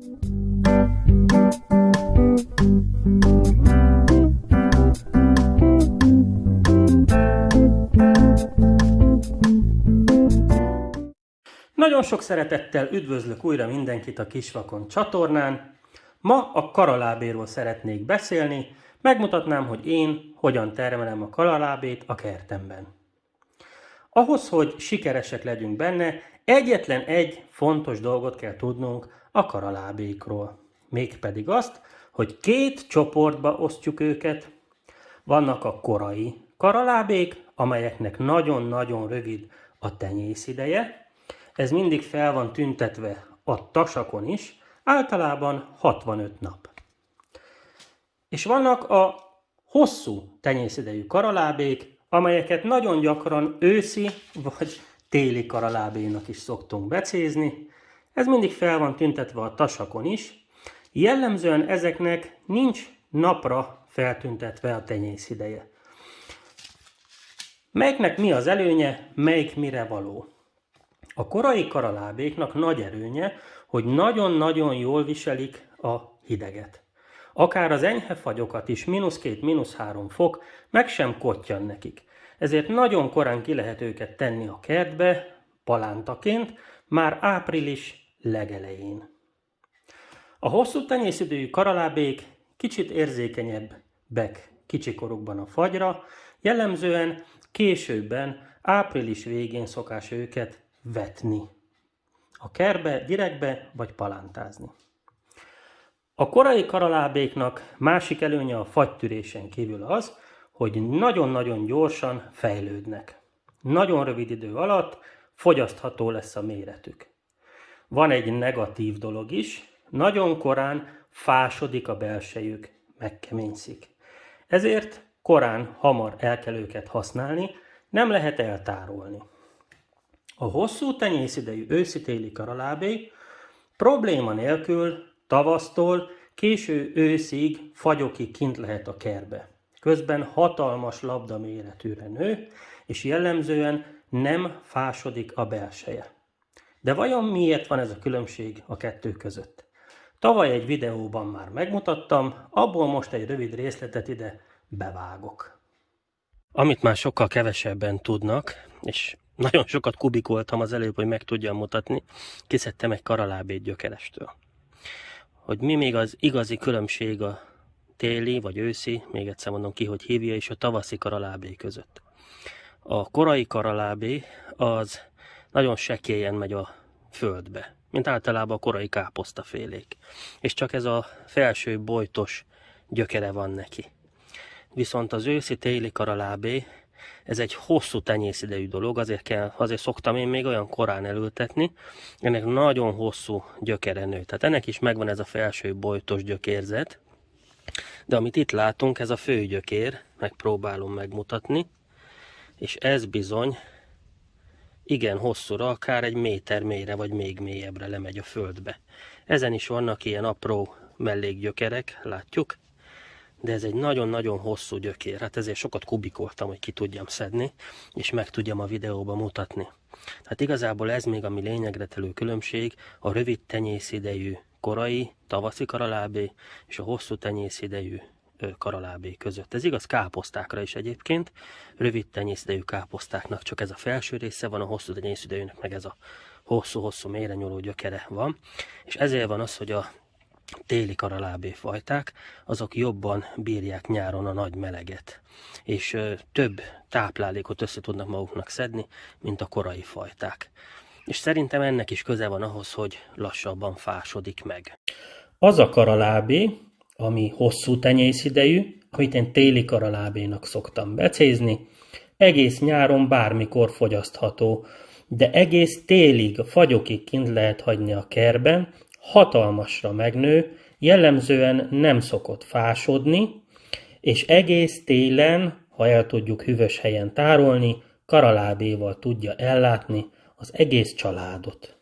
Nagyon sok szeretettel üdvözlök újra mindenkit a Kisvakon csatornán. Ma a karalábéról szeretnék beszélni, megmutatnám, hogy én hogyan termelem a karalábét a kertemben. Ahhoz, hogy sikeresek legyünk benne, egyetlen egy fontos dolgot kell tudnunk a karalábékról. Mégpedig azt, hogy két csoportba osztjuk őket. Vannak a korai karalábék, amelyeknek nagyon-nagyon rövid a tenyészideje. Ez mindig fel van tüntetve a tasakon is, általában 65 nap. És vannak a hosszú tenyészidejű karalábék, amelyeket nagyon gyakran őszi vagy téli karalábénak is szoktunk becézni. Ez mindig fel van tüntetve a tasakon is. Jellemzően ezeknek nincs napra feltüntetve a tenyészideje. Melyiknek mi az előnye, melyik mire való? A korai karalábéknak nagy előnye, hogy nagyon-nagyon jól viselik a hideget. Akár az enyhe fagyokat is, -2, -3 fok, meg sem kottyan nekik. Ezért nagyon korán ki lehet őket tenni a kertbe, palántaként, már április legelején. A hosszú tenyészidejű karalábék kicsit érzékenyebbek kicsikorukban a fagyra, jellemzően későbben, április végén szokás őket vetni. A kertbe, direktbe vagy palántázni. A korai karalábéknak másik előnye a fagytűrésen kívül az, hogy nagyon-nagyon gyorsan fejlődnek. Nagyon rövid idő alatt fogyasztható lesz a méretük. Van egy negatív dolog is, nagyon korán fásodik a belsejük, megkeményszik. Ezért korán, hamar el kell őket használni, nem lehet eltárolni. A hosszú tenyészidejű őszi-téli karalábé probléma nélkül tavasztól késő őszig, fagyokig kint lehet a kertbe. Közben hatalmas labda méretűre nő, és jellemzően nem fásodik a belseje. De vajon miért van ez a különbség a kettő között? Tavaly egy videóban már megmutattam, abból most egy rövid részletet ide bevágok. Amit már sokkal kevesebben tudnak, és nagyon sokat kubikoltam az előbb, hogy meg tudjam mutatni, kiszedtem egy karalábét gyökerestől. Hogy mi még az igazi különbség a téli vagy őszi, még egyszer mondom ki, hogy hívja, és a tavaszi karalábé között. A korai karalábé az nagyon sekélyen megy a földbe, mint általában a korai káposztafélék. És csak ez a felső bojtos gyökere van neki. Viszont az őszi-téli karalábé, ez egy hosszú tenyészidejű dolog, azért szoktam én még olyan korán elültetni, ennek nagyon hosszú gyökere nő. Tehát ennek is megvan ez a felső bojtos gyökérzet, de amit itt látunk, ez a fő gyökér, megpróbálom megmutatni, és ez bizony igen hosszúra, akár 1 méter mélyre, vagy még mélyebbre lemegy a földbe. Ezen is vannak ilyen apró mellékgyökerek, látjuk? De ez egy nagyon-nagyon hosszú gyökér, hát ezért sokat kubikoltam, hogy ki tudjam szedni, és meg tudjam a videóba mutatni. Tehát igazából ez még a mi lényegre telő különbség a rövid tenyészidejű korai, tavaszi karalábé és a hosszú tenyészidejű karalábé között. Ez igaz káposztákra is egyébként, rövid tenyészidejű káposztáknak csak ez a felső része van, a hosszú tenyészidejűnek meg ez a hosszú-hosszú mélyre nyúló gyökere van, és ezért van az, hogy a téli karalábé fajták, azok jobban bírják nyáron a nagy meleget, és több táplálékot össze tudnak maguknak szedni, mint a korai fajták. És szerintem ennek is köze van ahhoz, hogy lassabban fásodik meg. Az a karalábé, ami hosszú tenyészidejű, amit én téli karalábénak szoktam becézni, egész nyáron bármikor fogyasztható, de egész télig, a fagyokig kint lehet hagyni a kertben, hatalmasra megnő, jellemzően nem szokott fásodni, és egész télen, ha el tudjuk hűvös helyen tárolni, karalábéval tudja ellátni az egész családot.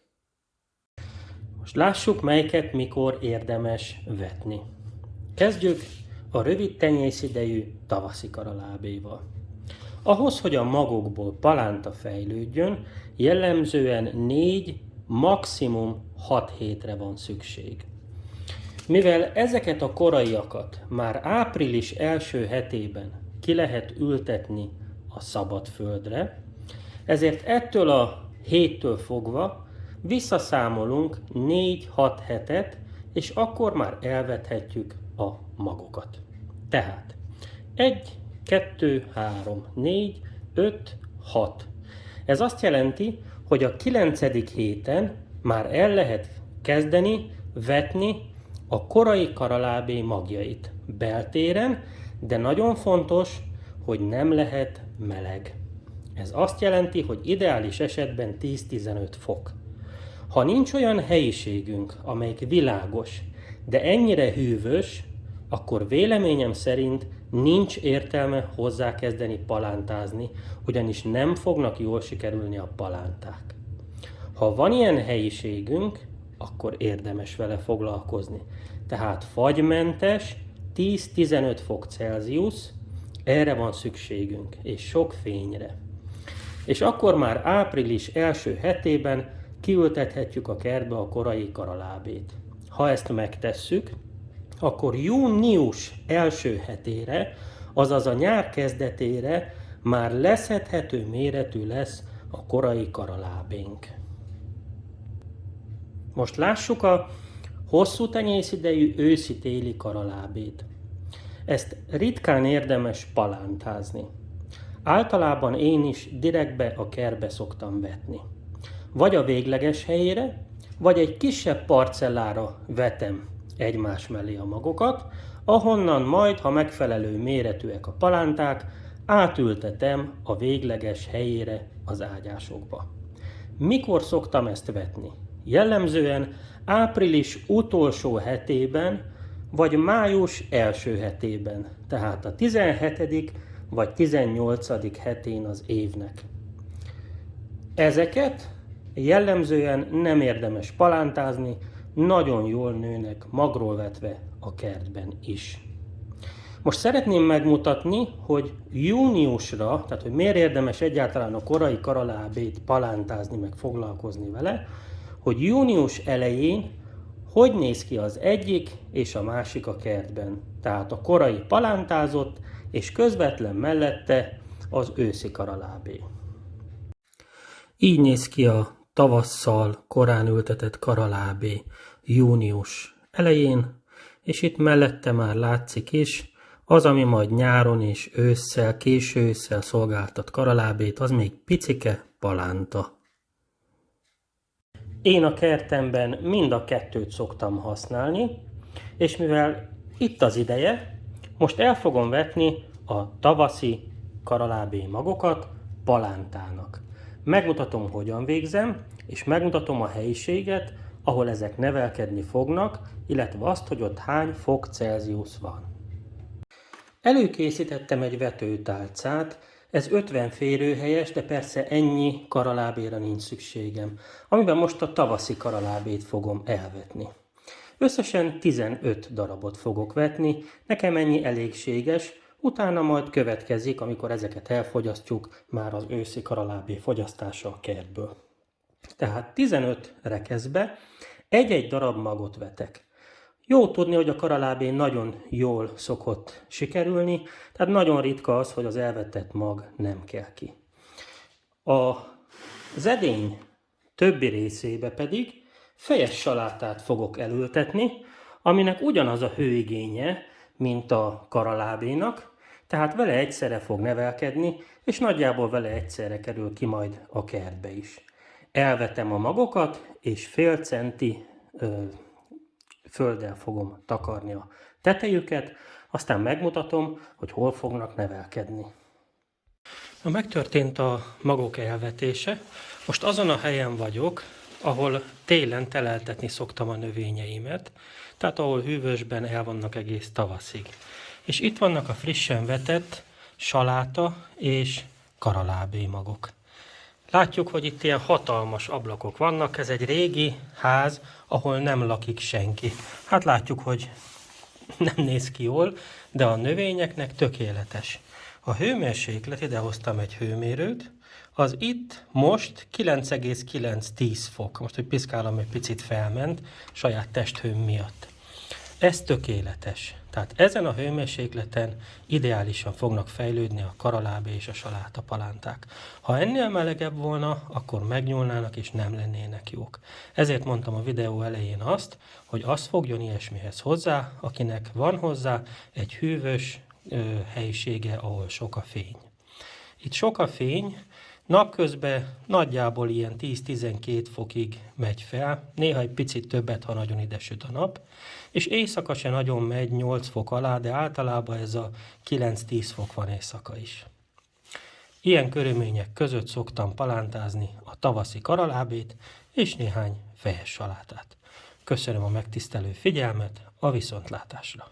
Most lássuk, melyiket mikor érdemes vetni. Kezdjük a rövid tenyészidejű tavaszi karalábéval. Ahhoz, hogy a magokból palánta fejlődjön, jellemzően 4, maximum 6 hétre van szükség. Mivel ezeket a koraiakat már április első hetében ki lehet ültetni a szabadföldre, ezért ettől a héttől fogva visszaszámolunk 4-6 hetet, és akkor már elvethetjük a magokat. Tehát 1, 2, 3, 4, 5, 6. Ez azt jelenti, hogy a 9. héten már el lehet kezdeni vetni a korai karalábé magjait beltéren, de nagyon fontos, hogy nem lehet meleg. Ez azt jelenti, hogy ideális esetben 10-15 fok. Ha nincs olyan helyiségünk, amelyik világos, de ennyire hűvös, akkor véleményem szerint nincs értelme hozzákezdeni palántázni, ugyanis nem fognak jól sikerülni a palánták. Ha van ilyen helyiségünk, akkor érdemes vele foglalkozni. Tehát fagymentes, 10-15 fok Celsius, erre van szükségünk, és sok fényre. És akkor már április első hetében kiültethetjük a kertbe a korai karalábét. Ha ezt megtesszük, akkor június első hetére, azaz a nyár kezdetére már leszedhető méretű lesz a korai karalábénk. Most lássuk a hosszú tenyészidejű őszi-téli karalábét. Ezt ritkán érdemes palántázni. Általában én is direktbe a kertbe szoktam vetni. Vagy a végleges helyére, vagy egy kisebb parcellára vetem egymás mellé a magokat, ahonnan majd, ha megfelelő méretűek a palánták, átültetem a végleges helyére az ágyásokba. Mikor szoktam ezt vetni? Jellemzően április utolsó hetében, vagy május első hetében, tehát a 17. vagy 18. hetén az évnek. Ezeket jellemzően nem érdemes palántázni, nagyon jól nőnek magról vetve a kertben is. Most szeretném megmutatni, hogy júniusra, tehát hogy miért érdemes egyáltalán a korai karalábét palántázni, meg foglalkozni vele, hogy június elején hogy néz ki az egyik és a másik a kertben. Tehát a korai palántázott, és közvetlen mellette az őszi karalábé. Így néz ki a tavasszal korán ültetett karalábé június elején, és itt mellette már látszik is, az, ami majd nyáron és ősszel, késő ősszel szolgáltat karalábét, az még picike palánta. Én a kertemben mind a kettőt szoktam használni, és mivel itt az ideje, most el fogom vetni a tavaszi karalábé magokat palántának. Megmutatom, hogyan végzem, és megmutatom a helyiséget, ahol ezek nevelkedni fognak, illetve azt, hogy ott hány fok Celsius van. Előkészítettem egy vetőtálcát, ez 50 férőhelyes, de persze ennyi karalábéra nincs szükségem, amiben most a tavaszi karalábét fogom elvetni. Összesen 15 darabot fogok vetni, nekem ennyi elégséges, utána majd következik, amikor ezeket elfogyasztjuk, már az őszi karalábé fogyasztása a kertből. Tehát 15 rekeszbe egy-egy darab magot vetek. Jó tudni, hogy a karalábé nagyon jól szokott sikerülni, tehát nagyon ritka az, hogy az elvetett mag nem kell ki. Az edény többi részébe pedig fejes salátát fogok elültetni, aminek ugyanaz a hőigénye, mint a karalábénak, tehát vele egyszerre fog nevelkedni, és nagyjából vele egyszerre kerül ki majd a kertbe is. Elvetem a magokat, és fél centi földdel fogom takarni a tetejüket, aztán megmutatom, hogy hol fognak nevelkedni. Na, megtörtént a magok elvetése. Most azon a helyen vagyok, ahol télen teleltetni szoktam a növényeimet, tehát ahol hűvösben el vannak egész tavaszig. És itt vannak a frissen vetett saláta és karalábé magok. Látjuk, hogy itt ilyen hatalmas ablakok vannak, ez egy régi ház, ahol nem lakik senki. Hát látjuk, hogy nem néz ki jól, de a növényeknek tökéletes. A hőmérséklet, ide hoztam egy hőmérőt, az itt most 9,9-10 fok. Most, hogy piszkálom, egy picit felment saját testhőm miatt. Ez tökéletes. Tehát ezen a hőmérsékleten ideálisan fognak fejlődni a karalábé és a salátapalánták. Ha ennél melegebb volna, akkor megnyúlnának és nem lennének jók. Ezért mondtam a videó elején azt, hogy az fogjon ilyesmihez hozzá, akinek van hozzá egy hűvös helyisége, ahol sok a fény. Itt sok a fény, napközben nagyjából ilyen 10-12 fokig megy fel, néha egy picit többet, ha nagyon ide süt a nap, és éjszaka se nagyon megy 8 fok alá, de általában ez a 9-10 fok van éjszaka is. Ilyen körülmények között szoktam palántázni a tavaszi karalábét és néhány fejes salátát. Köszönöm a megtisztelő figyelmet, a viszontlátásra!